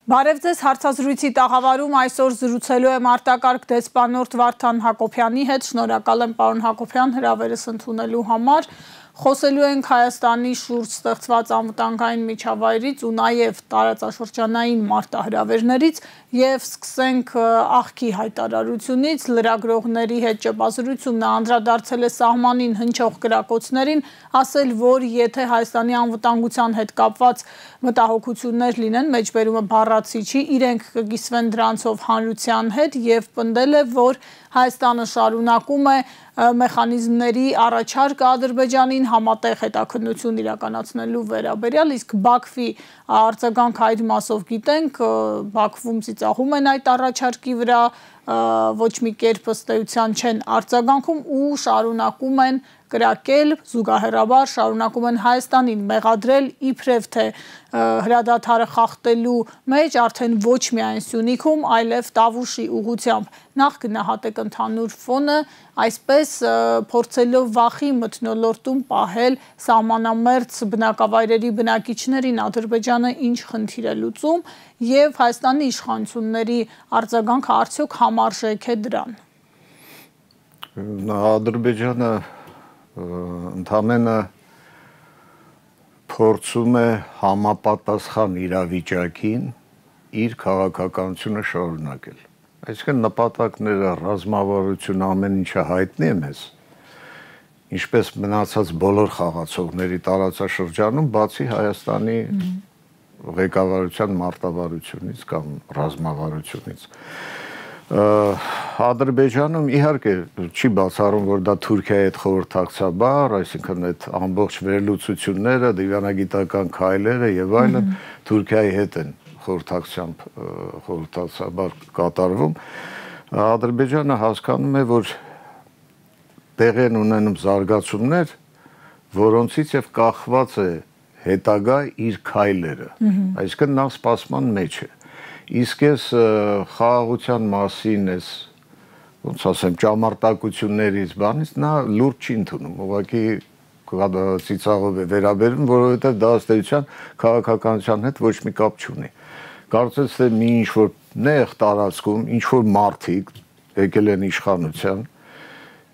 Բարև ձեզ, հարցազրույցի տաղավարում այսօր զրուցելու եմ արտակարգ դեսպանորդ Վարդան Հակոբյանի հետ, շնորհակալ եմ պարոն Հակոբյան հրավերս ընդունելու համար, խոսելու ենք Հայաստանի շուրջ ստեղծված անվտանգային միջավայրից ու նաև տարածաշրջանային մարտահրավերներից եւ սկսենք աղքի հայտարարությունից, լրագրողների հետ ճեպազրույցում նա անդրադարձել է սահմանին հնչող կրակոցներին, ասել, որ եթե Հայաստանի անվտանգության հետ կապված մտահոգություններ լինեն, մեջբերումը բառացի չի, իրենք կկիսվեն դրանցով հանրության հետ եւ պնդել է, որ Հայաստանը շարունակում է մեխանիզմների առաջարկը Ադրբեջանին համատեղ հետաքննություն իրականացնելու վերաբերյալ, իսկ Բաքվի արձագանքը այդ մասով գիտենք, Բաքվում ծիծաղում են այդ առաջարկի վրա, ոչ մի կերպ ըստ էության չեն արձագանքում ու շարունակում են կրակել, զուգահեռաբար շարունակում են Հայաստանին մեղադրել իբրև թե հրադադարը խախտելու մեջ արդեն ոչ միայն Սյունիքում, այլև Տավուշի ուղղությամբ։ Նախ գնահատեք ընդհանուր ֆոնը, այսպես փորձելով վախի մթնոլորտում պահել սահմանամերձ բնակավայրերի բնակիչներին Ադրբեջանը ինչ խնդիր է լուծում եւ Հայաստանի իշխանությունների արձագանքը արդյոք համարժեք է դրան։ Ադրբեջանը ընդամենը փորձում է համապատասխան իրավիճակին իր քաղաքականությունը շարունակել։ Այսինքն նպատակները, ռազմավարությունը, ամեն ինչը հայտնի է մեզ, ինչպես մնացած բոլոր խաղացողների տարածաշրջանում, բացի Հայաստանի ղեկավարության մարտավարությունից կամ ռազմավարությունից։ Ադրբեջանում իհարկե չի բացառում, որ դա Թուրքիայի հետ խորհրդակցաբար, այսինքն այդ ամբողջ վերլուծությունները, դիվանագիտական քայլերը եւ այլն Թուրքիայի հետ են խորհրդակցաբար կատարվում։ Ադրբեջանը հասկանում է, որ տեղի են ունենում զարգացումներ, որոնցից եւ կախված է հետագա իր քայլերը։ Այսինքն նա սպասման մեջ է։ Իսկ ես խաղաղության մասին ես, ոնց ասեմ, ճամարտակություններից բանից նա լուրջ չի ընդունում, ուղղակի ծիծաղով է վերաբերվում, որովհետև դա ըստ էության քաղաքականության հետ ոչ մի կապ չունի։ Կարծես թե մի ինչ-որ նեղ տարածքում, ինչ-որ մարդիկ եկել են իշխանության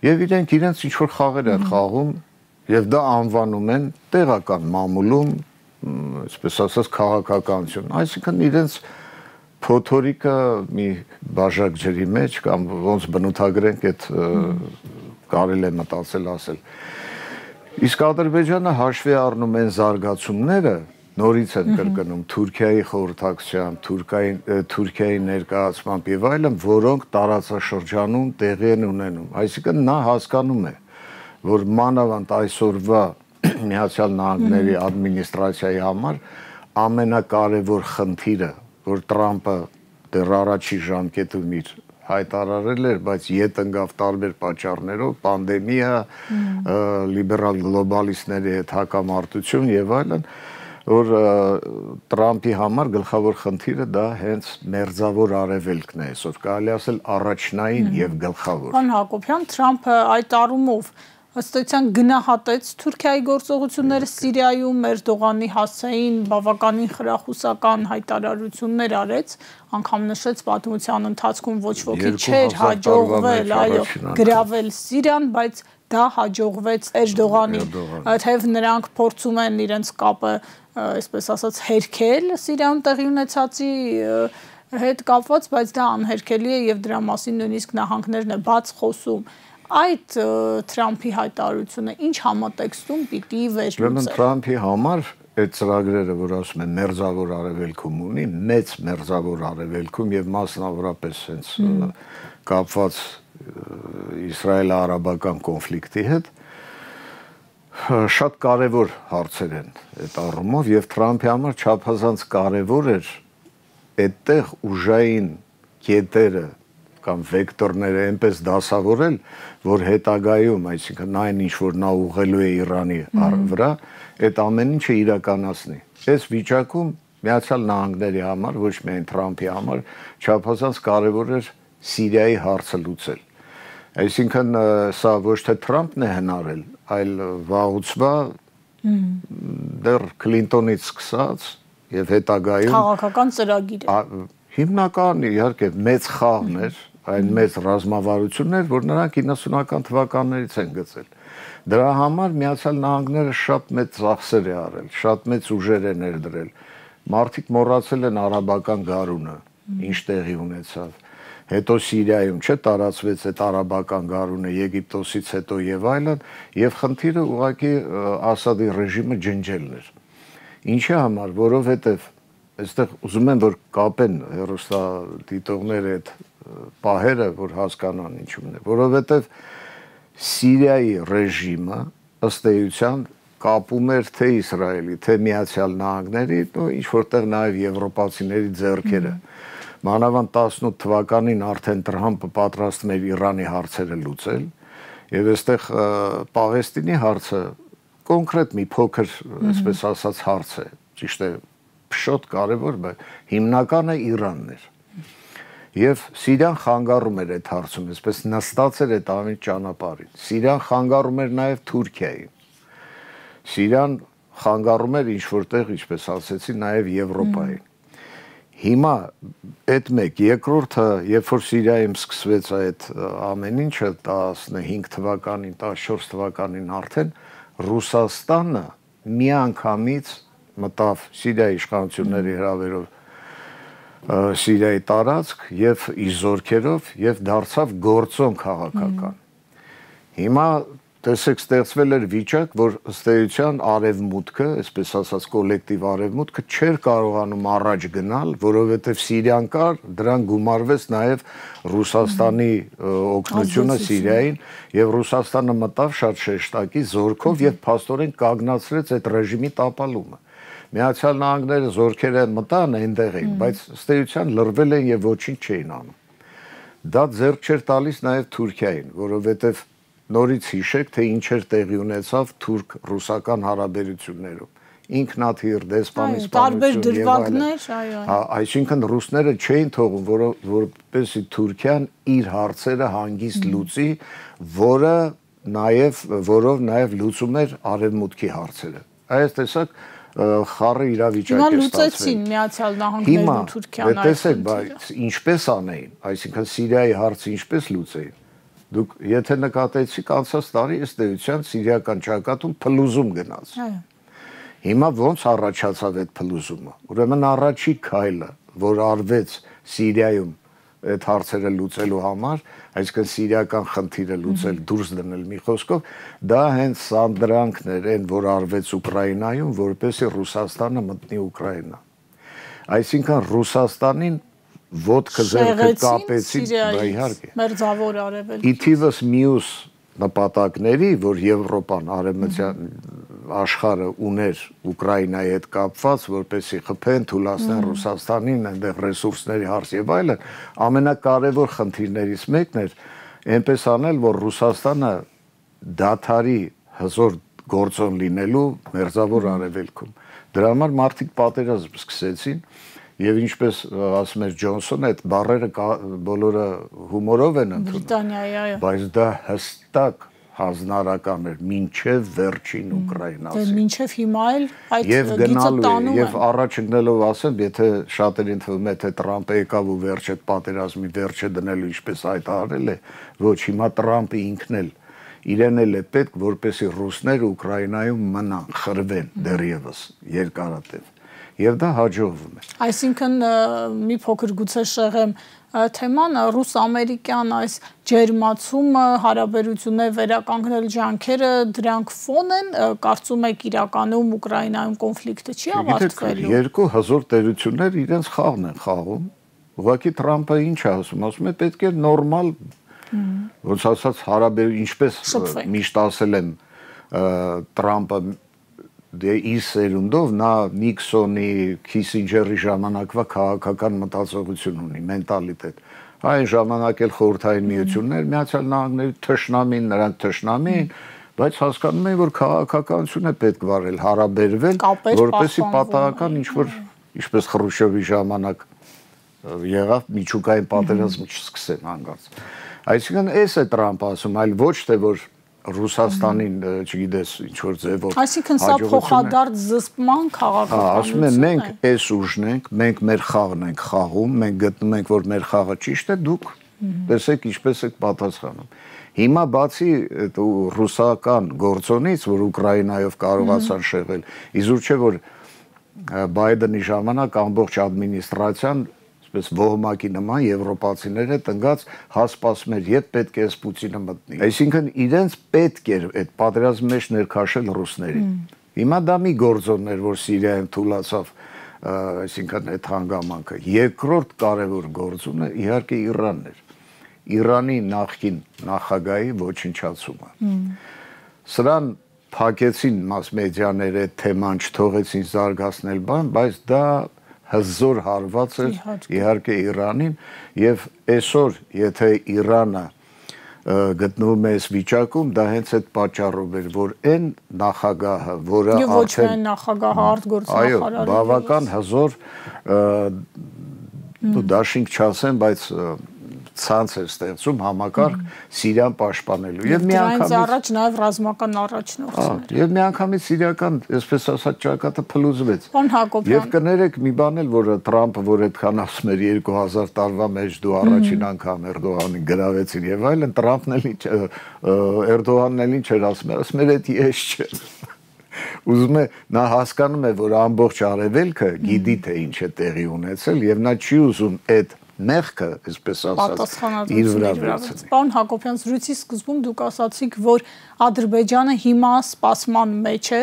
եւ իրենց ինչ-որ խաղեր են խաղում եւ դա անվանում են տեղական մամուլում, այսպես ասած, քաղաքականություն, այսինքն իրենց փոթորիկը մի բաժակ ջրի մեջ կամ ոնց բնութագրենք այդ կարելի է մտածել ասել։ Իսկ Ադրբեջանը հաշվի առնում են զարգացումները, նորից են կրկնում Թուրքիայի խորհրդակցությամբ, Թուրքիայի ներկայացմամբ եւ այլն, որոնք տարածաշրջանում տեղի են ունենում։ Այսինքն նա հասկանում է, որ մանավանդ այսօրվա Միացյալ Նահանգների ադմինիստրացիայի համար ամենակարևոր խնդիրը, որ Տրամպը դեռ առաջի ժամկետում իր հայտարարել էր, բայց ետ ընկավ տարբեր պատճառներով, պանդեմիա, լիբերալ գլոբալիստների հետ հակամարտություն եւ այլն, որ Տրամպի համար գլխավոր խնդիրը դա հենց մերձավոր արևելքն է, այսօր կարելի ասել առաջնային եւ գլխավոր։ Պարոն Հակոբյան, Տրամպը այդ առումով ըստ էության գնահատեց Թուրքիայի գործողությունները Սիրիայում, Էրդողանի հասցեին բավականին խրախուսական հայտարարություններ արեց, անգամ նշեց պատմության ընթացքում ոչ ոքի չէր հաջողվել, այո, գրավել Սիրիան, բայց դա հաջողվեց Էրդողանին, թեև նրանք փորձում են իրենց կապը, այսպես ասած, հերքել Սիրիայում տեղի ունեցածի հետ կապված, բայց դա անհերքելի է եւ դրա մասին նույնիսկ նահանգներն է բաց խոսում։ Այդ Թրամփի հայտարարությունը ինչ համատեքստում պիտի վերլուծել։ Ուրեմն Թրամփի համար այդ ծրագրերը, որ ասում են մերձավոր արևելքում ունի, մեծ մերձավոր արևելքում եւ մասնավորապես հենց կապված Իսրայել-արաբական կոնֆլիկտի հետ, շատ կարևոր հարցեր են այդ առումով եւ Թրամփի համար չափազանց կարևոր էր այդտեղ ուժային կետերը կամ վեկտորները այնպես դասավորել, որ հետագայում, այսինքն այն ինչ որ նա ուղղելու է Իրանի վրա, այդ ամեն ինչը իրականացնի։ Այս վիճակում Միացյալ Նահանգների համար, ոչ միայն Թրամփի համար, չափազանց կարևոր էր Սիրիայի հարցը լուծել։ Այսինքն սա ոչ թե Թրամփն է հնարել, այլ վաղուց դեռ Քլինտոնից սկսած եւ հետագայում քաղաքական ծրագիր է։ Հիմնական իհարկե մեծ խաղն էր, այն մեծ ռազմավարությունն էր, որ նրանք 90-ական թվականներից են գծել։ Դրա համար Միացյալ Նահանգները շատ մեծ ծախսեր է արել, շատ մեծ ուժեր է ներդրել։ Մարդիկ մոռացել են արաբական գարունը, ինչ տեղի ունեցավ։ Հետո Սիրիայում տարածվեց այդ արաբական գարունը Եգիպտոսից հետո եւ այլն, եւ խնդիրը ուղղակի Ասադի ռեժիմը ջնջելն էր։ Ինչի համար, որովհետեւ այստեղ ուզում են որ կապեն հերոստատիտողները այդ պահերը, որ հասկանան ինչու՞մն է, որովհետեւ Սիրիայի ռեժիմը ըստ էության կապում էր թե Իսրայելի, թե Միացյալ Նահանգների, ինչ որտեղ նաեւ եվրոպացիների ձեռքերը։ Մանավանդ 18 թվականին արդեն Տրամպը պատրաստում էր Իրանի հարցերը լուծել եւ այստեղ Պաղեստինի հարցը կոնկրետ մի փոքր, այսպես ասած, հարց է, ճիշտ է, շատ կարեւոր, բայց հիմնականը Իրանն էր։ Եվ Սիրիան խանգարում էր այդ հարցում, այսպես նստած էր այդ ամեն ճանապարհին։ Սիրիան խանգարում էր նաեւ Թուրքիային։ Սիրիան խանգարում էր ինչ որտեղ, ինչպես ասեցի, նաեւ Եվրոպային։ Հիմա այդ մեկ, երկրորդը, երբ որ Սիրիայում սկսվեց այդ ամեն ինչը 15 թվականին, 14 թվականին արդեն Ռուսաստանը միանգամից մտավ Սիրիայի իշխանությունների հրավերով Սիրիայի տարածք եւ իր զորքերով եւ դարձավ գործոն քաղաքական։ Հիմա տեսեք ստեղծվել էր վիճակ, որ ըստ էության արևմուտքը, այսպես ասած կոլեկտիվ արևմուտքը չէր կարողանում առաջ գնալ, որովհետև Սիրիան կար, դրան գումարվեց նաև Ռուսաստանի օգնությունը Սիրիային, եւ Ռուսաստանը մտավ շատ շեշտակի զորքով եւ փաստորեն կանգնացրեց այդ ռեժիմի տապալումը։ Միացյալ Նահանգները զորքերը մտան այնտեղ էին, բայց ըստ էության լրվել են եւ ոչինչ չէին անում։ Դա ձեռք չէր տալիս նաև Թուրքիային, որովհետև նորից հիշեք, թե ինչ էր տեղի ունեցավ թուրք-ռուսական հարաբերություններում։ Ինքնաթիռ, դեսպանություն եւ այլն։ Այսինքն ռուսները չէին թողում, որպեսզի Թուրքիան իր հարցերը հանգիստ լուծի, որով նաեւ լուծում էր արևմուտքի հարցերը։ Այս տեսակ խառը իրավիճակ է ստացվել։ Հիմա լուծեցին Միացյալ Նահանգներն ու Թուրքիան այս տեսեք, բայց ինչպես անեին, այսինքն Սիրիայի հարցը ինչպես լուծեին։ Դուք եթե նկատեցիք անցած տարի ըստ էության սիրիական ճակատում փլուզում գնաց։ Հիմա ոնց առաջացավ այդ փլուզումը։ Ուրեմն առաջի քայլը, որ արվեց Սիրիայում այդ հարցերը լուծելու համար, այսինքն սիրիական խնդիրը լուծել, դուրս դնել մի խոսքով, դա հենց սանդրանքն էր այն, որ արվեց Ուկրաինայում, որպեսզի Ռուսաստանը մտնի Ուկրաինա։ Այսինքն Ռուսաստանին ոտքը ձեռքը կապեցին, իհարկե։ Մերձավոր արևելք։ Իթիվս մյուս նպատակների, որ Եվրոպան, արևմտյան աշխարհը ուներ Ուկրաինայի հետ կապված, որպեսզի խփեն, թույլատնեն Ռուսաստանին, այնտեղ ռեսուրսների հարց եւ այլն, ամենակարևոր խնդիրներից մեկն էր այնպես անել, որ Ռուսաստանը դադարի հզոր գործոն լինելու մերձավոր արևելքում։ Դրա համար մարդիկ պատերազմ սկսեցին եւ ինչպես ասում էր Ջոնսոնը, այդ բառերը բոլորը հումորով են ընդունում։ Բրիտանիայի, այո։ Բայց դա հստակ հանրական էր մինչև վերջին ուկրաինացի։ Դե մինչև հիմա էլ այդ գիծը տանում է։ Եվ առաջ ընկնելով ասեմ, եթե շատերին թվում է թե Տրամպը եկավ ու վերջ այդ պատերազմի վերջը դնելու ինչպես հայտարարել է, ոչ, հիմա Տրամպը ինքն էլ իրեն էլ է պետք, որպեսզի ռուսները Ուկրաինայում մնան, խրվեն դեռևս երկարատև։ Եվ դա հաջողվում է։ Այսինքն մի փոքր գուցե շեղեմ թեման, ռուս-ամերիկյան այս ջերմացումը, հարաբերություններ վերականգնել ջանքերը, դրանք ֆոն են, կարծում եք իրականում Ուկրաինայում կոնֆլիկտը չի ավարտվելու։ Երկու հզոր տերություններ իրենց խաղն են խաղում։ Ուղղակի Տրամպը ինչ է ասում, ասում է պետք է նորմալ, ոնց ասած, ինչպես միշտ ասել եմ, Տրամպը դե իր սերունդով նա Նիքսոնի, Քիսինջերի ժամանակվա քաղաքական մտածողություն ունի, մենտալիտետ։ Այն ժամանակ էլ խորհրդային միություններ, Միացյալ Նահանգների թշնամին, նրանք թշնամին, բայց հասկանում են, որ քաղաքականություն է պետք վարել, հարաբերվել, որպեսզի պատահական ինչ-որ, ինչպես Խրուշչովի ժամանակ եղավ, միջուկային պատերազմ չսկսեն հանգարց։ Այսինքն էս է Տրամպը ասում, այլ ոչ թե որ Ռուսաստանին, չգիտես, ինչ որ ձևով։ Այսինքն սա փոխադարձ զսպման քաղաքականություն է։ Ասում եմ, մենք այս ուժն ենք, մենք մեր խաղն ենք խաղում, մենք գտնում ենք, որ մեր խաղը ճիշտ է, դուք տեսեք ինչպես եք պատասխանում։ Հիմա բացի ռուսական գործոնից, որ Ուկրաինայով կարողացան շեղել, իզուր չէ որ Բայդենի ժամանակ ամբողջ ադմինիստրացիան պես ոհմակի նման եվրոպացիները տնգած հասպասում էր, երբ պետք է Պուտինը մտնի։ Այսինքն իրենց պետք էր այդ պատերազմի մեջ ներքաշել ռուսներին։ Հիմա դա մի գործոն էր, որ Սիրիայում թուլացավ, այսինքն այդ հանգամանքը։ Երկրորդ կարևոր գործոնը իհարկե Իրանն էր։ Իրանի նախկին նախագահի ոչնչացումը։ Սրան փակեցին մաս-մեդիաները, թեման չթողեցին զարգացնել բան, բայց դա հզոր հարված էր իհարկե Իրանին եւ այսօր եթե Իրանը գտնվում է այս վիճակում դա հենց այդ պատճառով էր որ այն նախագահը որը եւ ոչ միայն նախագահը արտգործնախարարը այո բավական հզոր դաշինք չասեմ բայց ցանց է ստեղծում համակարգ Սիրիան պաշտպանելու եւ միանգամից առաջ նաեւ ռազմական առաջնորդներ եւ միանգամից սիրիական այսպես ասած ճակատը փլուզվեց Պարոն Հակոբյան եւ կներեք մի բան էլ որ Թրամփը որ այդքան ասում էր 2000 տարվա մեջ դու առաջին անգամ Էրդողանին գրավեցին եւ այլն Թրամփն էլ Էրդողանն էլ ինչ էր ասում էր այդ ես չէ ուզում է նա հասկանում է որ ամբողջ արևելքը գիտի թե ինչ է տեղի ունեցել եւ նա չի ուզում այդ մեղքը, այսպես ասած, իր վրա վերցնել։ Պարոն Հակոբյան, զրույցի սկզբում դուք ասացիք, որ Ադրբեջանը հիմա սպասման մեջ է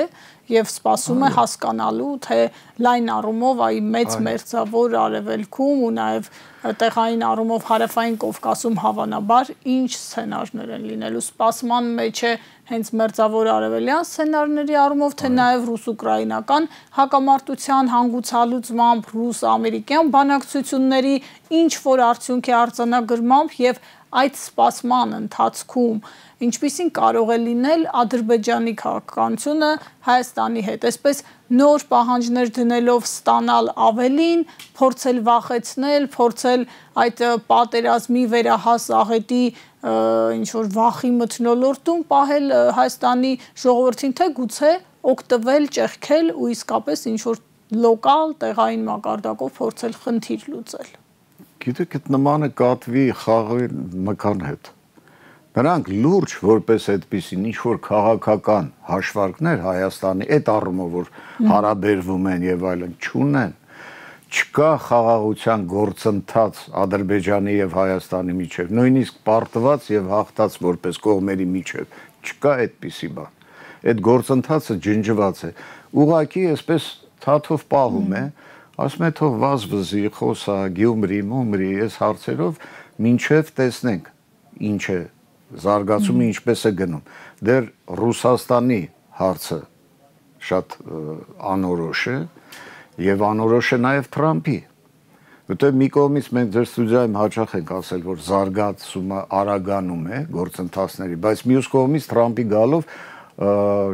եւ սպասում է հասկանալու, թե լայն առումով այ մեծ մերձավոր արևելքում ու նաեւ տեղային առումով հարավային Կովկասում հավանաբար ինչ սցենարներ են լինելու։ Սպասման մեջ է հենց մերձավոր արևելյան սցենարների առումով, թե նաեւ ռուս-ուկրաինական հակամարտության հանգուցալուծմամբ, ռուս-ամերիկյան բանակցությունների ինչ որ արդյունքի արձանագրմամբ եւ այդ սպասման ընթացքում ինչպիսին կարող է լինել Ադրբեջանի քաղաքականությունը Հայաստանի հետ, այսպես նոր պահանջներ դնելով ստանալ ավելին, փորձել վախեցնել, փորձել այդ պատերազմի վերահաս աղետի ինչ որ վախի մթնոլորտում պահել Հայաստանի ժողովրդին, թե գուցե օգտվել, ճեղքել ու իսկապես ինչ որ լոկալ տեղային մակարդակով փորձել խնդիր լուծել։ Գիտեք, այդ նմանը կատվի խաղի մկան հետ։ Նրանք լուրջ որպես այդպիսին ինչ որ քաղաքական հաշվարկներ Հայաստանի այդ առումով որ հարաբերվում են եւ այլն չունեն չկա խաղաղության գործընթաց Ադրբեջանի եւ Հայաստանի միջեւ նույնիսկ պարտված եւ հաղթած որպես կողմերի միջեւ չկա այդպիսի բան այդ գործընթացը ջնջված է ուղղակի այսպես թաթով պահում է ասում է թող վազվզի խոսա Գյումրի մումրի այս հարցերով մինչեւ տեսնենք ինչ է զարգացումը ինչպես է գնում դեռ Ռուսաստանի հարցը շատ անորոշ է եւ անորոշ է նաեւ Թրամփի որտեղ մի կողմից մենք ձեր ստուդիայում հաճախ ենք ասել որ զարգացումը արագանում է գործընթացների բայց մյուս կողմից Թրամփի գալով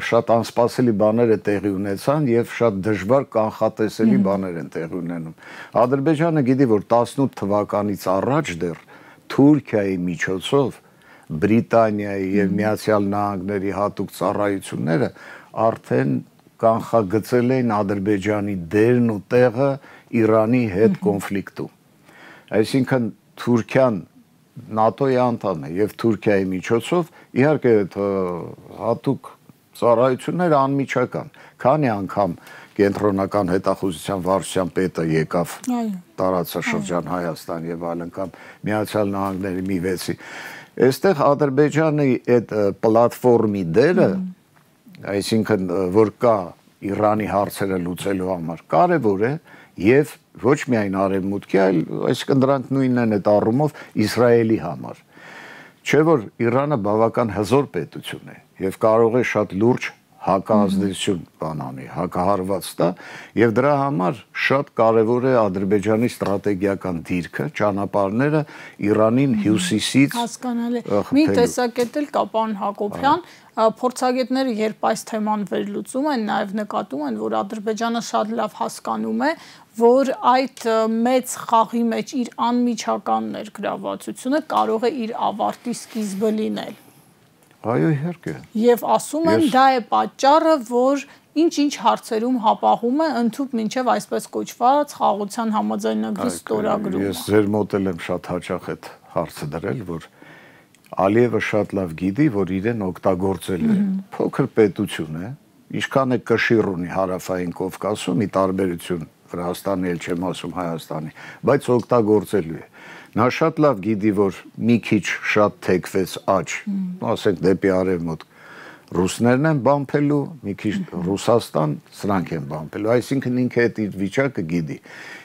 շատ անսպասելի բաներ է տեղի ունեցան եւ շատ դժվար կանխատեսելի բաներ են տեղի ունենում Ադրբեջանը գիտի որ 18 թվականից առաջ դեռ Թուրքիայի միջոցով Բրիտանիայի եւ Միացյալ Նահանգների հատուկ ծառայությունները արդեն կանխագծել էին Ադրբեջանի դերն ու տեղը Իրանի հետ կոնֆլիկտում։ Այսինքն Թուրքիան ՆԱՏՕ-ի անդամ է եւ Թուրքիայի միջոցով իհարկե հատուկ ծառայությունները անմիջական։ Քանի անգամ կենտրոնական հետախուզության վարչության պետը եկավ տարածաշրջան Հայաստան եւ այլն կամ Միացյալ Նահանգների մի վեցի Այստեղ Ադրբեջանի այդ պլատֆորմի դերը, այսինքն որ կա Իրանի հարցերը լուծելու համար, կարևոր է եւ ոչ միայն արևմուտքի, այլ այսինքն դրանք նույնն են այդ առումով Իսրայելի համար։ Չէ որ Իրանը բավական հզոր պետություն է եւ կարող է շատ լուրջ հակազդեցություն բանանի, հակահարված տա եւ դրա համար շատ կարեւոր է Ադրբեջանի ստրատեգիական դիրքը, ճանապարհները Իրանին հյուսիսից հասկանալի։ Մի տեսակետ էլ կա պարոն Հակոբյան, փորձագետները երբ այս թեման վերլուծում են, նաեւ նկատում են, որ Ադրբեջանը շատ լավ հասկանում է, որ այդ մեծ խաղի մեջ իր անմիջական ներգրավվածությունը կարող է իր ավարտի սկիզբը լինել։ Այո, իհարկե։ Եվ ասում են դա է պատճառը, որ ինչ-ինչ հարցերում հապաղում է ընդհուպ մինչև այսպես կոչված խաղաղության համաձայնագրի ստորագրումը։ Ես ձեր մոտ եմ շատ հաճախ այդ հարցը դրել, որ Ալիևը շատ լավ գիտի, որ իրեն օգտագործելու է։ Փոքր պետություն է, ինչքան է կշիռ ունի Հարավային Կովկասում, ի տարբերություն Վրաստանի, էլ չեմ ասում Հայաստանի, բայց օգտագործելու է։ Նա շատ լավ գիտի, որ մի քիչ շատ թեքվեց աճ, ասենք դեպի արևմուտք, ռուսներն են բամփելու, մի քիչ Ռուսաստան, սրանք են բամփելու, այսինքն ինքը այդ իր վիճակը գիտի։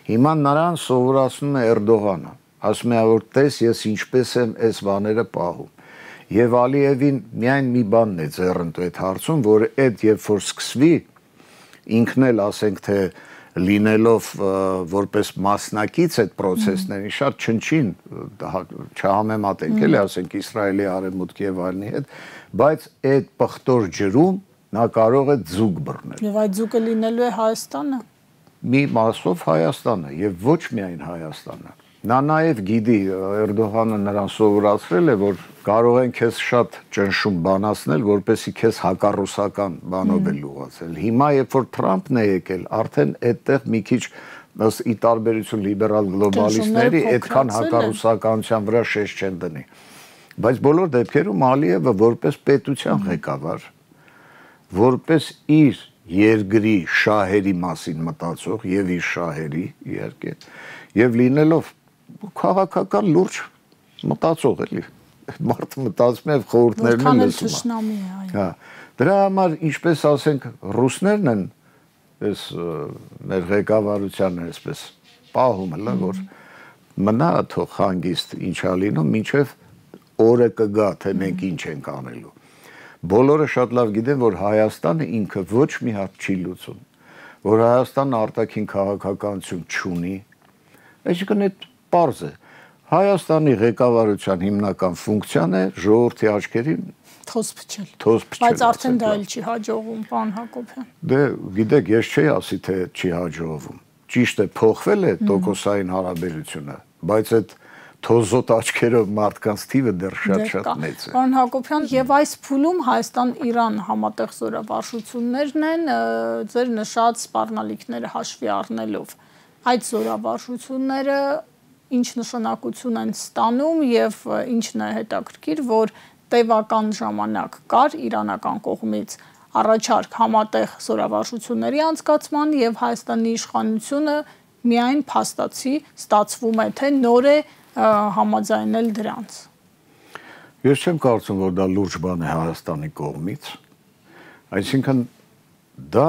Հիմա նրան սովորացնում է Էրդողանը, ասում է, որ տես ես ինչպես եմ այս բաները պահում։ Եվ Ալիևին միայն մի բանն է ձեռնտու այդ հարցում, որ այդ երբ որ սկսվի, ինքն էլ ասենք թե լինելով որպես մասնակից այդ process-ների շատ չնչին չհամեմատենք էլի ասենք Իսրայելի արևմուտքի եւ այլնի հետ, բայց այդ պղտոր ջրում նա կարող է ձուկ բռնել։ Եվ այդ ձուկը լինելու է Հայաստանը։ Մի մասով Հայաստանը եւ ոչ միայն Հայաստանը։ Նա նաև գիտի, Էրդողանը նրան սովորացրել է, որ կարող են քեզ շատ ճնշում բանացնել, որպեսզի քեզ հակառուսական բանով էլ ուղղացել։ Հիմա երբ որ Թրամփն է եկել, արդեն այդտեղ մի քիչ ըստ ի տարբերություն լիբերալ գլոբալիստների այդքան հակառուսականության վրա շեշտ չեն դնի։ Բայց բոլոր դեպքերում Ալիևը որպես պետության ղեկավար, որպես իր երկրի շահերի մասին մտածող եւ իր շահերի իհարկե եւ լինելով քաղաքական լուրջ մտածող էլի մարդը մտածում է խորհուրդներն են լսում։ Հա, դրա համար ինչպես ասենք ռուսներն են այս մեր ղեկավարությանն այսպես պահում հլա որ մնա թող հանգիստ ինչա լինում մինչև օրը կգա թե մենք ինչ ենք անելու։ Բոլորը շատ լավ գիտեն որ Հայաստանը ինքը ոչ մի հատ չի լուծում, որ Հայաստանը արտաքին քաղաքականություն չունի, այսինքն այդ պարզ է։ Հայաստանի ղեկավարության հիմնական ֆունկցիան է ժողովրդի աչքերին թոս փչել։ Բայց արդեն դա էլ չի հաջողվում, պարոն Հակոբյան։ Դե գիտեք, ես չի ասի թե չի հաջողվում։ Ճիշտ է, փոխվել է տոկոսային հարաբերությունը, բայց այդ թոզոտ աչքերով մարդկանց թիվը դեռ շատ մեծ է։ Պարոն Հակոբյան, եւ այս փուլում Հայաստան-Իրան համատեղ զորավարժություններն են ձեր նշած սպառնալիքները հաշվի առնելով։ Այդ զորավարժությունները ինչ նշանակություն են ստանում եւ ինչն է հետաքրքիր, որ տևական ժամանակ կար իրանական կողմից առաջարկ համատեղ զորավարժությունների անցկացման եւ Հայաստանի իշխանությունը միայն փաստացի ստացվում է թե նոր է համաձայնել դրանց։ Ես չեմ կարծում, որ դա լուրջ բան է Հայաստանի կողմից, այսինքն դա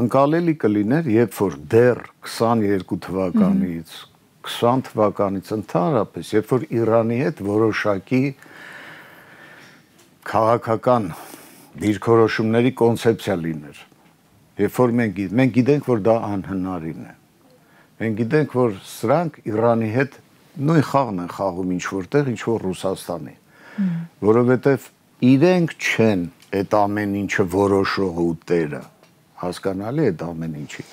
ընկալելի կլիներ, երբ որ դեռ 22 թվականից, 20 թվականից ընդհանրապես, երբ որ Իրանի հետ որոշակի քաղաքական դիրքորոշումների կոնցեպցիա լիներ, երբ որ մենք գիտենք, որ դա անհնարին է, մենք գիտենք, որ սրանք Իրանի հետ նույն խաղն են խաղում ինչ-որտեղ, ինչ-որ Ռուսաստանի, որովհետև իրենք չեն այդ ամեն ինչը որոշողը ու տերը, հասկանալի է այդ ամեն ինչի։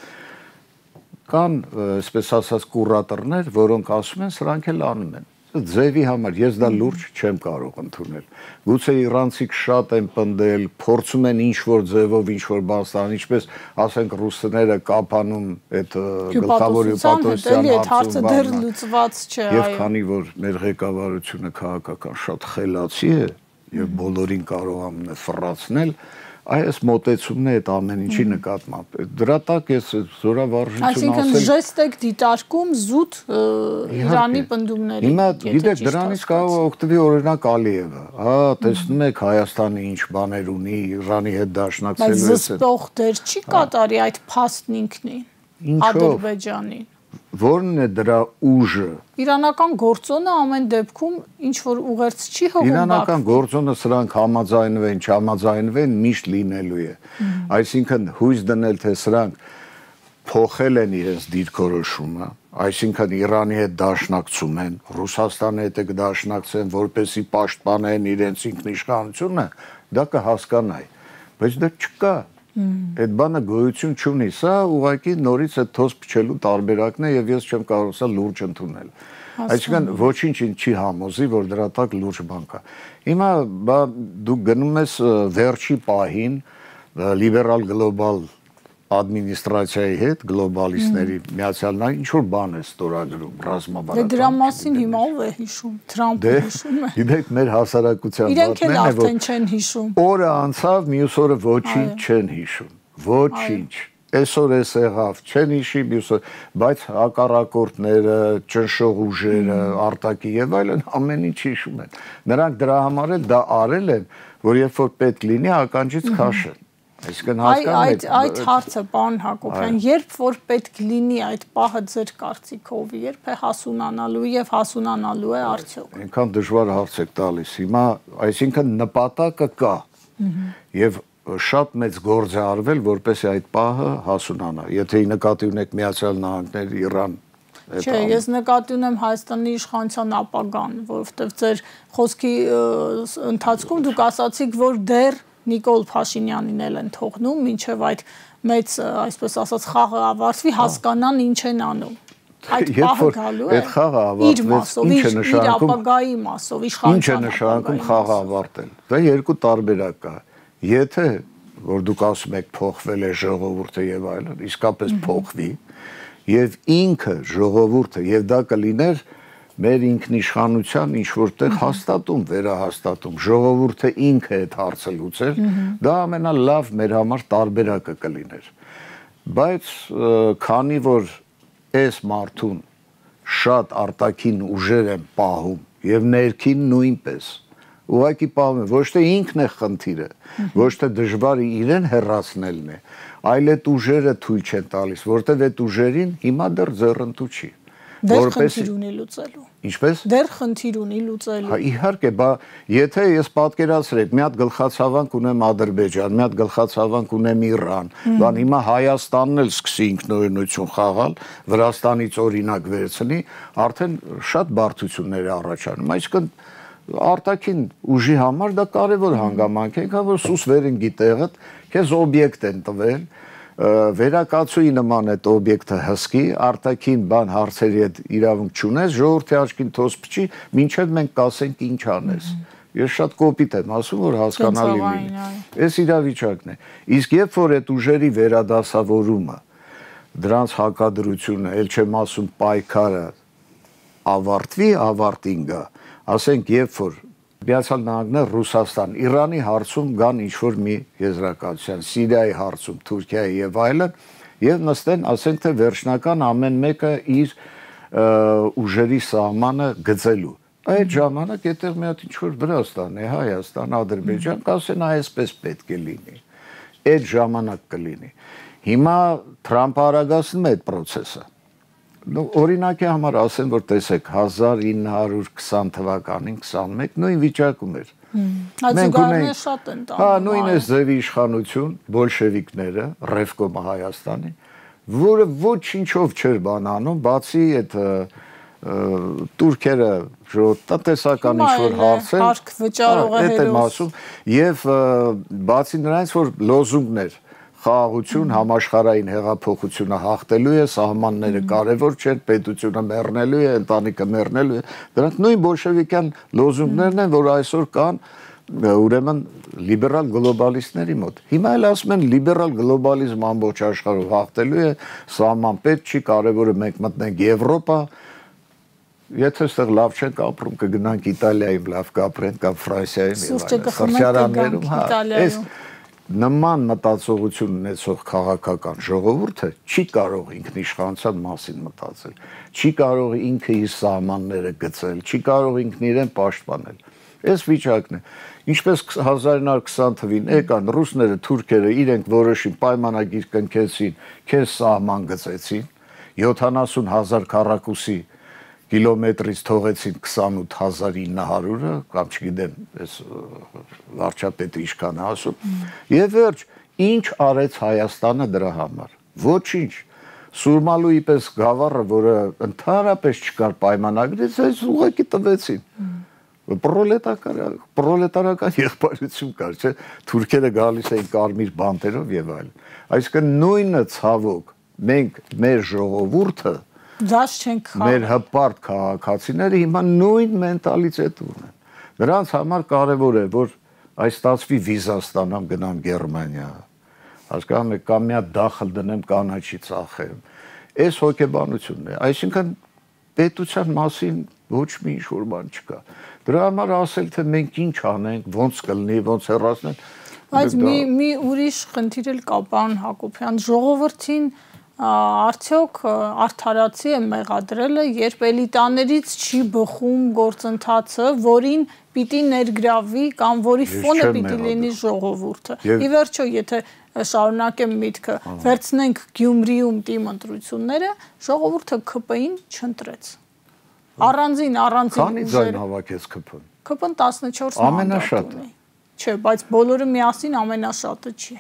Կան, այսպես ասած, կուրատորներ, որոնք ասում են, սրանք էլ անում են։ Ձևի համար ես դա լուրջ չեմ կարող ընդունել։ Գուցե իրանցիք շատ են պնդել, փորձում են ինչ-որ ձևով, ինչ-որ բան ստանալ, ինչպես ասենք ռուսները կապանում այդ գլխավոր հյուպատոսյան հարցը դեռ լուծված չէ, այո։ Եվ քանի որ մեր ղեկավարությունը քաղաքական շատ խելացի է եւ բոլորին կարող է ֆռացնել, այս մոտեցումն է այդ ամեն ինչի նկատմամբ։ Դրա տակ ես զորավարժություն ասել։ Այսինքն ժեստ եք դիտարկում զուտ Իրանի պնդումների։ Հիմա գիտեք դրանից կարող է օգտվի օրինակ Ալիևը։ Հա, տեսնում եք Հայաստանը ինչ բաներ ունի, Իրանի հետ դաշնակցելու է։ Բայց զսպող դեր չի կատարի այդ փաստն ինքնին Ադրբեջանին։ Որն է դրա ուժը։ Իրանական գործոնը ամեն դեպքում ինչ որ ուղերձ չի հողում։ Իրանական գործոնը սրանք համաձայնվեն, չհամաձայնվեն միշտ լինելու է։ Այսինքն հույս դնել թե սրանք փոխել են իրենց դիրքորոշումը, այսինքն Իրանի հետ դաշնակցում են, Ռուսաստանի հետ կդաշնակցեն, որպեսզի պաշտպանեն իրենց ինքնիշխանությունը, դա կհասկանայի, բայց դա չկա։ Այդ բանը գոյություն չունի, սա ուղղակի նորից այդ թոս փչելու տարբերակն է եւ ես չեմ կարող սա լուրջ ընդունել։ Այսինքն ոչինչ չի համոզի, որ դրա տակ լուրջ բան կա։ Հիմա դու գնում ես վերջի պահին լիբերալ գլոբալ ադմինիստրացիայի հետ գլոբալիստների Միացյալ Նահանգների ինչ որ բան է ստորագրում ռազմավարական։ Դրա մասին հիմա ով է հիշում, Թրամփը հիշում է։ Գիտեք, մեր հասարակության իրենք էլ արդեն չեն հիշում։ Օրը անցավ, մյուս օրը ոչինչ չեն հիշում։ Ոչինչ։ Այսօր էս եղավ, չեն հիշի, մյուս օր, բայց հակառակորդները, ճնշող ուժերը, արտակի եւ այլն ամեն ինչ հիշում են։ Նրանք դրա համար էլ դա արել են, որ երբ որ պետք լինի ականջից քաշեն։ Այսինքն այդ հարցը, պարոն Հակոբյան, երբ որ պետք լինի այդ պահը ձեր կարծիքով, երբ է հասունանալու եւ հասունանալու է արդյոք։ Այնքան դժվար հարց եք տալիս։ Հիմա, այսինքն նպատակը կա եւ շատ մեծ գործ է արվել, որպեսզի այդ պահը հասունանա։ Եթե նկատի ունեք Միացյալ Նահանգներ, Իրան, Չէ, ես նկատի ունեմ Հայաստանի իշխանության ապագան, որովհետեւ ձեր խոսքի ընթացքում դուք ասացիք, որ դեռ Նիկոլ Փաշինյանին էլ են թողնում, մինչև այդ մեծ, այսպես ասած, խաղը ավարտվի, հասկանան ինչ են անում։ Այդ պահը գալու է։ Այդ խաղը ավարտվեց, ինչ է նշանակում։ Իր ապագայի մասով, իշխանության։ Ինչ է նշանակում խաղը ավարտել։ Դա երկու տարբերակ կա։ Եթե որ դուք ասում եք փոխվել է ժողովուրդը եւ այլն, իսկապես փոխվի, եւ ինքը ժողովուրդը եւ դա կլիներ մեր ինքնիշխանության ինչ որտեղ հաստատում, վերահաստատում, ժողովուրդը ինքը այդ հարցը լուծեր, դա ամենալավ մեր համար տարբերակը կլիներ։ Բայց քանի որ այս մարդուն շատ արտաքին ուժեր են պահում եւ ներքին նույնպես, ուղղակի պահում են, ոչ թե ինքն է խնդիրը, ոչ թե դժվար իրեն հեռացնելն է, այլ այդ ուժերը թույլ չեն տալիս, որտեղ այդ ուժերին հիմա դեռ ձեռնտու չի։ Դեռ խնդիր ունի լուծելու։ Ինչպես։ Դեռ խնդիր ունի լուծելու։ Հա իհարկե, եթե ես պատկերացրեք, մի հատ գլխացավանք ունեմ Ադրբեջան, մի հատ գլխացավանք ունեմ Իրան, բան հիմա Հայաստանն էլ սկսի ինքնուրույնություն խաղալ, Վրաստանից օրինակ վերցնի, արդեն շատ բարդություններ է առաջանում։ Այսինքն արտաքին ուժի համար դա կարևոր հանգամանք է, քան որ սուս վերնգի տեղդ քեզ օբյեկտ են տվել, վերակացուի նման այդ օբյեկտը հսկի, արտաքին բան հարցերի հետ իրավունք չունես, ժողովրդի աչքին թոս փչի, մինչև մենք կասենք ինչ անես։ Ես շատ կոպիտ եմ ասում, որ հասկանալի լինի։ Այս իրավիճակն է։ Իսկ երբ որ այդ ուժերի վերադասավորումը, դրանց հակադրությունը, ել չեմ ասում պայքարը ավարտվի, ավարտին գա, ասենք երբ որ Միացյալ Նահանգները Ռուսաստան, Իրանի հարցում կան ինչ-որ մի եզրակացության, Սիրիայի հարցում, Թուրքիայի եւ այլն, եւ նստեն, ասենք թե վերջնական ամեն մեկը իր ուժերի սահմանը գծելու։ Այդ ժամանակ այդտեղ մի հատ ինչ-որ Վրաստան է, Հայաստան, Ադրբեջան, կասեն այսպես պետք է լինի։ Այդ ժամանակ կլինի։ Հիմա Թրամփը արագացնում է այդ process-ը։ Օրինակի համար ասեմ, որ տեսեք 1920 թվականին 21 նույն վիճակում էր։ Այցուգարները շատ են տանում։ Հա, նույն է ձևի իշխանություն, բոլշևիկները, Ռևկոմը Հայաստանի, որը ոչինչով չէր բան անում, բացի այդ տուրքերը տնտեսական ինչ-որ հարցեր, հարկ վճարող է հերոս։ Եվ բացի նրանից, որ լոզունգներ խաղաղություն, համաշխարհային հեղափոխությունը հաղթելու է, սահմանները կարևոր չեն, պետությունը մեռնելու է, ընտանիքը մեռնելու է։ Դրանք նույն բոլշևիկյան լոզունգներն են, որ այսօր կան ուրեմն լիբերալ գլոբալիստների մոտ։ Հիմա էլ ասում են լիբերալ գլոբալիզմ ամբողջ աշխարհով հաղթելու է, սահման պետք չի, կարևորը մենք մտնենք Եվրոպա։ Եթե այստեղ լավ չենք ապրում, կգնանք Իտալիայում լավ կապրենք, կամ Ֆրանսիայում եւ այլն։ Նման մտածողություն ունեցող քաղաքական ժողովուրդը չի կարող ինքնիշխանության մասին մտածել, չի կարող ինքը իր սահմանները գծել, չի կարող ինքն իրեն պաշտպանել։ Այս վիճակն է։ Ինչպես 1920 թվին եկան ռուսները, թուրքերը իրենք որոշին պայմանագիր կնքեցին, քեզ սահման գծեցին, 70,000 քառակուսի կիլոմետրից թողեցին 28,900-ը, կամ չգիտեմ, այս վարչապետը ինչքան է ասում, եւ վերջ, ինչ արեց Հայաստանը դրա համար։ Ոչինչ։ Սուրմալուի պես գավառը, որը ընդհանրապես չկար պայմանագրից, այս ուղղակի տվեցին։ Պրոլետարական եղբայրություն կար, չէ՞, թուրքերը գալիս էին կարմիր բանտերով եւ այլն։ Այսինքն նույնը ցավոք մենք մեր ժողովուրդը Դաշ չենք խաղում։ Մեր հպարտ քաղաքացիները հիմա նույն մենտալիտետ ունեն։ Նրանց համար կարևոր է, որ այս ստացվի վիզա ստանամ, գնամ Գերմանիա։ Հասկանում եք, կամ մի հատ դախլ դնեմ, կանաչի ծախեմ։ Այս հոգեբանությունն է, այսինքն պետության մասին ոչ մի ինչ-որ բան չկա։ Դրա համար ասել, թե մենք ինչ անենք, ոնց կլինի, ոնց հեռացնենք։ Բայց մի ուրիշ խնդիր էլ կա, պարոն Հակոբյան, ժողովրդին արդյոք արդարացի է մեղադրելը, երբ էլիտաներից չի բխում գործընթացը, որին պիտի ներգրավի կամ որի ֆոնը պիտի լինի ժողովուրդը։ Ի վերջո, եթե շարունակեմ միտքը, վերցնենք Գյումրիում տիմ ընտրությունները, ժողովուրդը ԿՊ-ին չընտրեց։ Առանձին Քանի ձայն հավաքեց ԿՊ-ն։ ԿՊ-ն 14 մանդատ ունի։ Չէ, բայց բոլորը միասին ամենաշատը չի։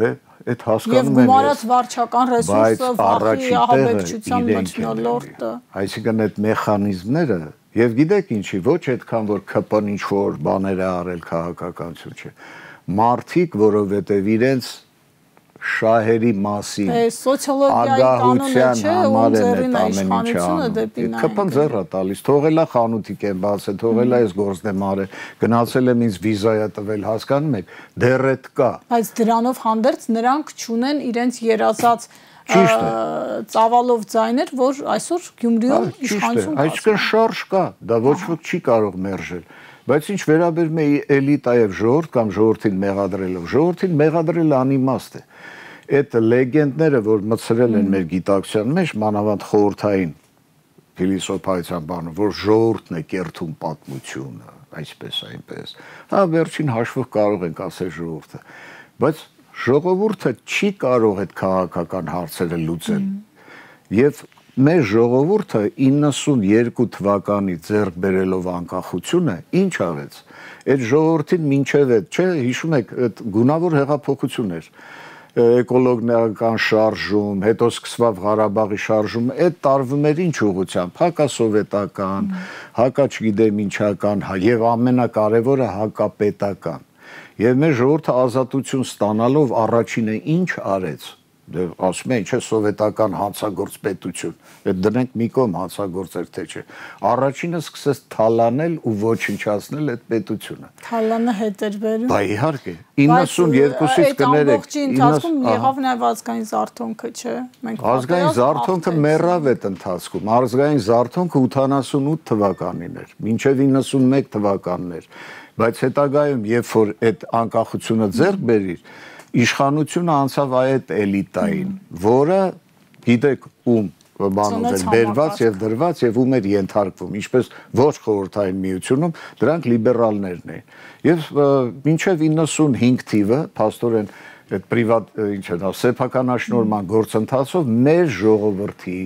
Դե այդ հասկանում եմ։ Եվ գումարած վարչական ռեսուրսը, վախի ահաբեկչության մթնոլորտը։ Այսինքն այդ մեխանիզմները, եւ գիտեք ինչի, ոչ այդքան որ ԿՊ-ն ինչ որ բաներ է արել քաղաքականություն չէ։ Մարդիկ, որովհետեւ իրենց շահերի մասին սոցիոլոգիայի կանոնը չէ, ում ձեռին է իշխանությունը դեպի նա։ ԿՊ-ն ձեռ է տալիս, թողելա խանութիկ են բացել, թողելա այս գործն եմ արել, գնացել եմ ինձ վիզա է տվել, հասկանում եք, դեռ այդ կա։ Բայց դրանով հանդերձ նրանք չունեն իրենց երազած ծավալով ձայներ, որ այսօր Գյումրիում իշխանություն կա։ Այսինքն շարժ կա, դա ոչ ոք չի կարող մերժել։ Բայց ինչ վերաբերում է էլիտա եւ ժողովուրդ կամ ժողովրդին մեղադրելով, ժողովրդին մեղադրելը անիմաստ է։ Այդ լեգենդները, որ մցրել են մեր գիտակցության մեջ, մանավանդ խորհրդային փիլիսոփայության բանը, որ ժողովուրդն է կերտում պատմությունը, այսպես այնպես։ Հա, վերջին հաշվով կարող ենք ասել ժողովուրդը, բայց ժողովուրդը չի կարող այդ քաղաքական հարցերը լուծել։ Եվ մեր ժողովուրդը 92 թվականի ձեռք բերելով անկախությունը ինչ արեց։ Այդ ժողովրդին մինչև այդ, չէ, հիշում եք, այդ գունավոր հեղափոխություն էր, էկոլոգիական շարժում, հետո սկսվավ Ղարաբաղի շարժում, այդ տարվում էր ինչ ուղղությամբ, հակասովետական, հակա չգիտեմ ինչական, եւ ամենակարևորը հակապետական։ Եվ մեր ժողովուրդը ազատություն ստանալով առաջինը ինչ արեց։ Դե ասում են, չէ, սովետական հանցագործ պետություն, այդ դնենք մի կողմ հանցագործեր թե չէ։ Առաջինը սկսեց թալանել ու ոչնչացնել այդ պետությունը։ Թալանը հետ էր բերում։ Բայ իհարկե, 92-ից կներեք։ Ամբողջի ընթացքում եղավ նաև ազգային զարթոնքը, չէ։ Մենք ազգային զարթոնքը մեռավ այդ ընթացքում։ Ազգային զարթոնքը 88 թվականին էր, մինչև 91 թվականն էր։ Բայց հետագայում, երբ որ այդ անկախությունը ձեռք բերիր, իշխանությունը անցավ այդ էլիտային, որը գիտեք ում բանով էր բերված եւ դրված եւ ում էր ենթարկվում, ինչպես ոչ խորհրդային միությունում, դրանք լիբերալներն էին։ Եվ մինչև 95 թիվը, փաստորեն այդ պրիվատ ինչ է դա, սեփականաշնորհման գործընթացով մեր ժողովրդի,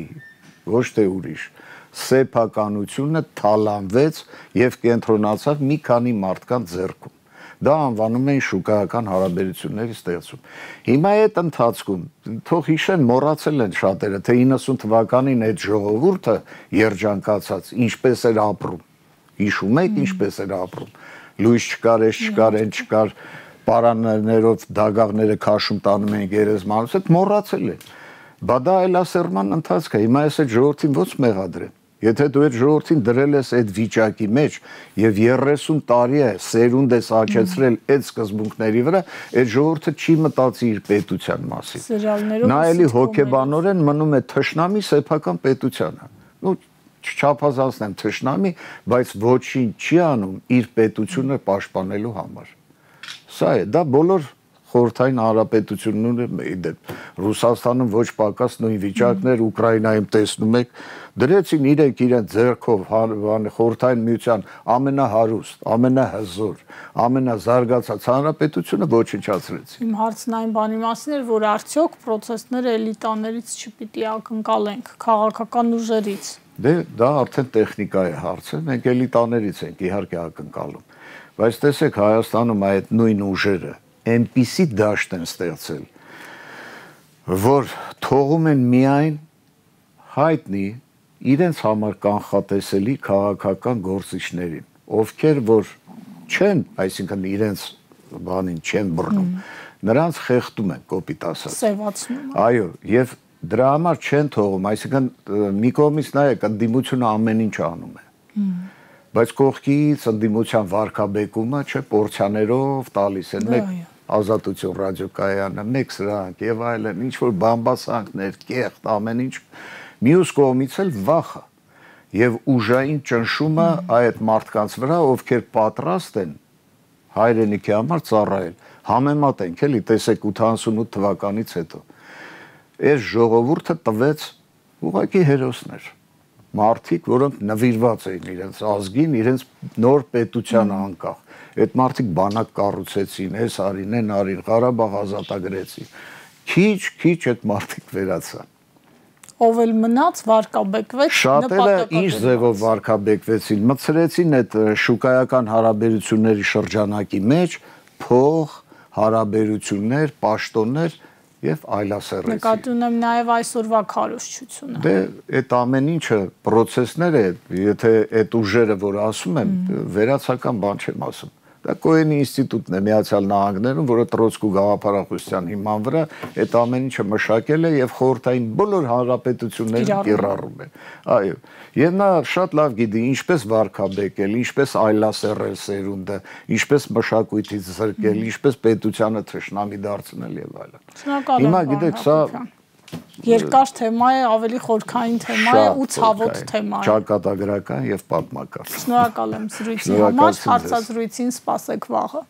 ոչ թե ուրիշ, սեփականությունը թալանվեց եւ կենտրոնացավ մի քանի մարդկանց ձեռքում։ Դա անվանում են շուկայական հարաբերությունների ստեղծում։ Հիմա այդ ընթացքում թող հիշեն, մոռացել են շատերը, թե 90 թվականին այդ ժողովուրդը երջանկացած ինչպես էր ապրում։ Հիշում եք ինչպես էր ապրում։ Լույս չկար, էս չկար, այն չկար, պարաններով դագաղները քաշում տանում են գերեզմանոց, այդ մոռացել են։ Բա դա այլասերման ընթացք է։ Հիմա այս այդ ժողովրդին ո՞նց մեղադրեն։ Եթե դու այդ ժողովրդին դրել ես այդ վիճակի մեջ եւ 30 տարի է սերունդ ես աճեցրել այդ սկզբունքների վրա, այդ ժողովուրդը չի մտածի իր պետության մասին։ Նա էլի հոգեբանորեն մնում է թշնամի սեփական պետությանը։ Ну չչափազանցնեմ թշնամի, բայց ոչինչ չի անում իր պետությունը պաշտպանելու համար։ Սա է, դա բոլոր խորհրդային հանրապետությունները, Ռուսաստանում ոչ պակաս նույն վիճակներ, Ուկրաինայում տեսնում եք, դրեցին իրենք ձեռքով խորհրդային միության ամենահարուստ, ամենահզոր, ամենազարգացած հանրապետությունը ոչնչացրեցին։ Իմ հարցն այն բանի մասին էր, որ արդյոք պրոցեսները էլիտաներից չպիտի ակնկալենք, քաղաքական ուժերից։ Դե դա արդեն տեխնիկա է հարցը, մենք էլիտաներից ենք իհարկե ակնկալում, բայց տեսեք Հայաստանում այդ նույն ուժերը այնպիսի դաշտ են ստեղծել, որ թողում են միայն հայտնի իրենց համար կանխատեսելի քաղաքական գործիչներին, ովքեր որ չեն, այսինքն իրենց բանին չեն բռնում, նրանց խեղդում են կոպիտ ասած։ Սևացնում։ Այո, եւ դրա համար չեն թողում, այսինքն մի կողմից նայեք, ընդդիմությունը ամեն ինչ անում է։ Բայց կողքից ընդդիմության վարկաբեկումը, չէ, պորցիաներով տալիս են, մեկ Ազատություն ռադիոկայանը, մեկ սրանք եւ այլն, ինչ որ բամբասանքներ, կեղտ, ամեն ինչ, մյուս կողմից էլ վախը եւ ուժային ճնշումը այդ մարդկանց վրա, ովքեր պատրաստ են հայրենիքի համար ծառայել։ Համեմատենք, էլի, տեսեք 88 թվականից հետո։ Այս ժողովուրդը տվեց ուղղակի հերոսներ։ Մարդիկ, որոնք նվիրված էին իրենց ազգին, իրենց նոր պետությանը անկախ։ Այդ մարդիկ բանակ կառուցեցին, այս արին, այն արին, Ղարաբաղ ազատագրեցին։ Քիչ այդ մարդիկ վերացան։ Ով էլ մնաց, վարկաբեկվեց, շատերը ինչ ձևով վարկաբեկվեցին, մցրեցին այդ շուկայական հարաբերությունների շրջանակի մեջ փող, հարաբերություններ, պաշտոններ եւ այլասերեցի։ Նկատի ունեմ նաեւ այսօրվա քարոզչությունը։ Դե այդ ամեն ինչը process-ներ է, եթե այդ ուժերը, որ ասում եմ, վերացական բան չեմ ասում։ Դա Կոենի ինստիտուտն է Միացյալ Նահանգներում, որը Տրոցկու գաղափարախոսության հիման վրա այդ ամեն ինչը մշակել է եւ խորհրդային բոլոր հանրապետություններին կիրառում է։ Այո։ Եվ նա շատ լավ գիտի ինչպես վարկաբեկել, ինչպես այլասերել սերունդը, ինչպես մշակույթից զրկել, ինչպես պետությանը թշնամի դարձնել եւ այլն։ Հիմա գիտեք, սա երկար թեմա է, ավելի խորքային թեմա է ու ցավոտ թեմա է։ Ճակատագրական եւ պատմական։ Շնորհակալ եմ զրույցի համար, հարցազրույցին սպասեք վաղը։